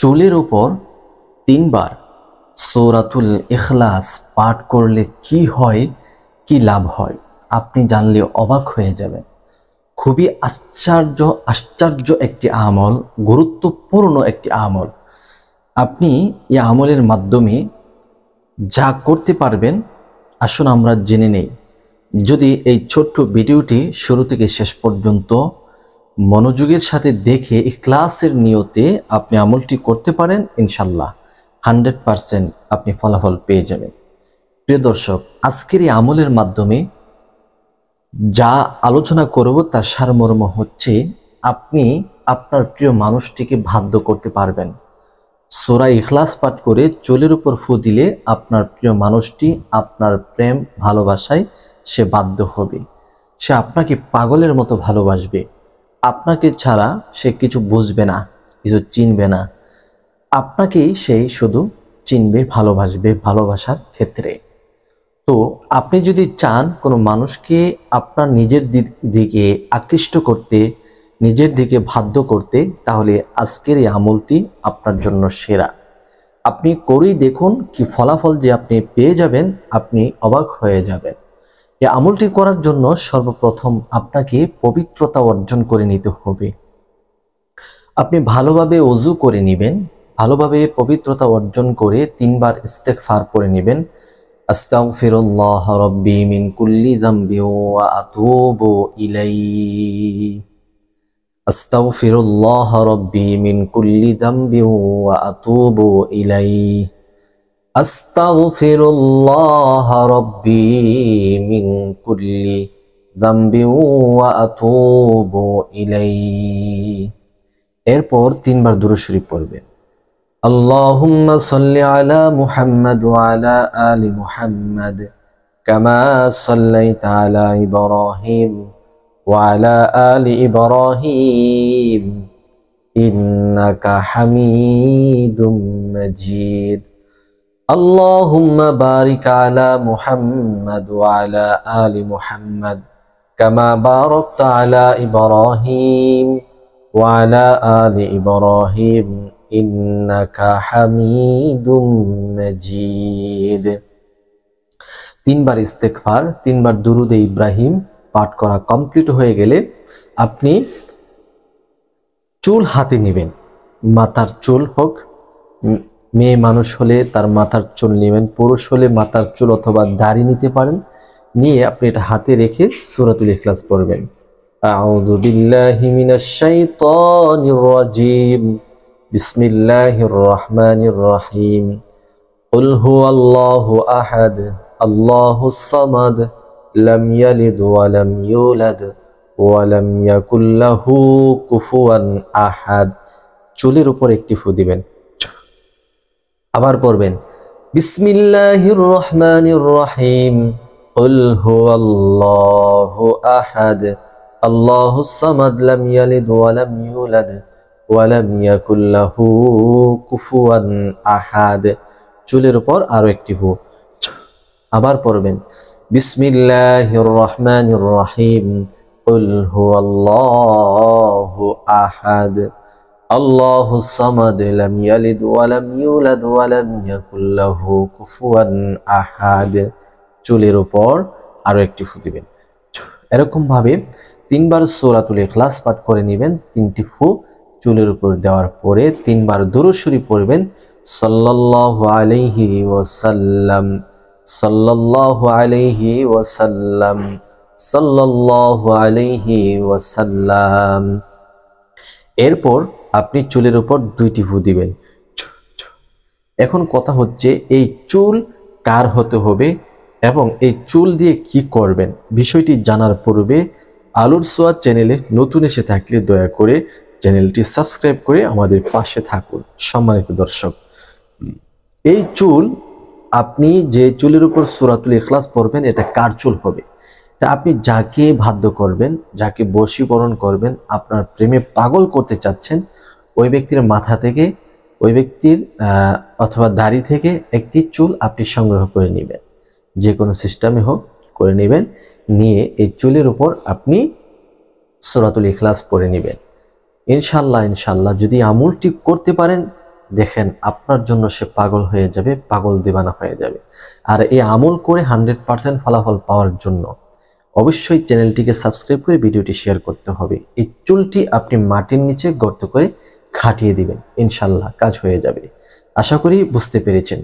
চুলের উপর 3 বার সূরাতুল ইখলাস পাঠ করলে কি হয়, কি লাভ হয় আপনি জানলে অবাক হয়ে যাবেন। খুবই আশ্চর্য একটি আমল, গুরুত্বপূর্ণ একটি আমল। আপনি এই আমলের মাধ্যমে যা করতে পারবেন আসুন আমরা জেনে নেই। যদি এই ছোট্ট ভিডিওটি শুরু থেকে শেষ পর্যন্ত মনোযোগের সাথে দেখে ইখলাসের নিয়তে আপনি আমলটি করতে পারেন, ইনশাল্লাহ 100% আপনি ফলাফল পেয়ে যাবেন। প্রিয় দর্শক, আজকের এই আমলের মাধ্যমে যা আলোচনা করব তার সারমর্ম হচ্ছে আপনি আপনার প্রিয় মানুষটিকে বাধ্য করতে পারবেন। সূরা ইখলাস পাঠ করে চুলের উপর ফু দিলে আপনার প্রিয় মানুষটি আপনার প্রেম ভালোবাসায় সে বাধ্য হবে। সে আপনাকে পাগলের মতো ভালোবাসবে। আপনাকে ছাড়া সে কিছু বুঝবে না, কিছু চিনবে না। আপনাকেই সে শুধু চিনবে, ভালোবাসবে ভালোবাসার ক্ষেত্রে। তো আপনি যদি চান কোনো মানুষকে আপনার নিজের দিকে আকৃষ্ট করতে, নিজের দিকে বাধ্য করতে, তাহলে আজকের এই আমলটি আপনার জন্য সেরা। আপনি করেই দেখুন, কি ফলাফল যে আপনি পেয়ে যাবেন, আপনি অবাক হয়ে যাবেন। এই আমলটি করার জন্য সর্বপ্রথম আপনাকে পবিত্রতা অর্জন করে নিতে হবে। আপনি ভালোভাবে ওযু করে নেবেন, ভালোভাবে পবিত্রতা অর্জন করে 3 বার ইস্তেগফার পড়ে নেবেন। আস্তাগফিরুল্লাহ রাব্বি মিন কুল্লি যামবি ওয়া আতুবু ইলাইহি। আস্তাগফিরুল্লাহ রাব্বি মিন কুল্লি যামবি ওয়া আতুবু ইলাইহি। আস্তাগফিরুল্লাহ রাব্বি মিন কুল্লি যামবি ওয়া আতুবু ইলাইহি। এরপর 3 বার দুরূদ শরীফ পড়বেন। আল্লাহুম্মা সাল্লি আলা মুহাম্মাদ ওয়া আলা আলি মুহাম্মাদ কামা সাল্লাইতা আলা ইব্রাহিম ওয়া আলা আলি ইব্রাহিম ইন্নাকা হামিদুম মাজিদ। আল্লাহুম্মা বারিক আলা মুহাম্মাদ ওয়া আলা আলি মুহাম্মাদ কামা বারাকতা আলা ইব্রাহিম ওয়া আলা আলি ইব্রাহিম ইন্নাকা হামিদুম মাজিদ। 3 বার ইস্তেগফার, 3 বার দুরুদে ইব্রাহিম পাঠ করা কমপ্লিট হয়ে গেলে আপনি চুল হাতে নেবেন। মাথার চুল হোক, মেয়ে মানুষ হলে তার মাথার চুল নেবেন, পুরুষ হলে মাথার চুল অথবা দাড়ি নিতে পারেন। নিয়ে আপনি এটা হাতে রেখে সূরাতুল ইখলাস পড়বেন। আউযু বিল্লাহি মিনাশ শাইতানির রাজিম। বিসমিল্লাহির রহমানির রহিম। কুল হুয়াল্লাহু আহাদ আল্লাহুস সামাদ লাম ইয়ালিদ ওয়া লাম ইউলাদ ওয়া লাম ইয়াকুল লাহু কুফুয়ান আহাদ। চুলের উপর একটি ফু দিবেন। আবার পড়বেন বিসমিল্লাহির রহমানির রহিম। কুল হুয়াল্লাহু আহাদ আল্লাহুস সামাদ লাম ইয়ালিদ ওয়া লাম ইউলাদ ওয়া লাম ইয়াকুল লাহু কুফুয়ান আহাদ। চুলের উপর আরো একটি ফু। আবার পড়বেন বিসমিল্লাহির রহমানির রহিম। কুল হুয়াল্লাহু আহাদ আল্লাহুস সামাদ লাম ইয়ালিদ ওয়া লাম ইউলাদ ওয়া লাম ইয়াকুল লাহু কুফুয়ান আহাদ। চুলের উপর আরো একটি ফু দিবেন। এরকম ভাবে 3 বার সূরাতুল ইখলাস পাঠ করে নেবেন। 3টি ফু চুলের উপর দেওয়ার পরে 3 বার দুরূদ শরীফ পড়বেন। সাল্লাল্লাহু আলাইহি ওয়াসাল্লাম, সাল্লাল্লাহু আলাইহি ওয়াসাল্লাম, সাল্লাল্লাহু আলাইহি ওয়াসাল্লাম। এরপর আপনি চুলের উপর 2টি ফু দিবেন। এখন কথা হচ্ছে এই চুল কার হতে হবে এবং এই চুল দিয়ে কি করবেন, বিষয়টি জানার পূর্বে আলোর ছোঁয়া চ্যানেলে নতুন এসে থাকলে দয়া করে চ্যানেলটি সাবস্ক্রাইব করে আমাদের পাশে থাকুন। সম্মানিত দর্শক, এই চুল আপনি যে চুলের উপর সূরাতুল ইখলাস পড়বেন, এটা কার চুল হবে? আপনি যাকে বাধ্য করবেন, যাকে বশীকরণ করবেন, আপনার প্রেমে পাগল করতে চাচ্ছেন, ওই ব্যক্তির মাথা থেকে, ওই ব্যক্তির অথবা দাড়ি থেকে একটি চুল আপনি সংগ্রহ করে নেবেন। যে কোনো সিস্টেমে হোক করে নেবেন। নিয়ে এই চুলের উপর আপনি সূরাতুল ইখলাস পড়ে নেবেন। ইনশাল্লাহ যদি আমলটি করতে পারেন দেখেন আপনার জন্য সে পাগল হয়ে যাবে, পাগল দিবানা হয়ে যাবে। আর এই আমল করে 100% ফলাফল পাওয়ার জন্য অবশ্যই চ্যানেলটিকে সাবস্ক্রাইব করে ভিডিওটি শেয়ার করতে হবে। এই চুলটি আপনি মাটির নিচে গর্ত করে খাটিয়ে দিবেন, ইনশাল্লাহ কাজ হয়ে যাবে। আশা করি বুঝতে পেরেছেন।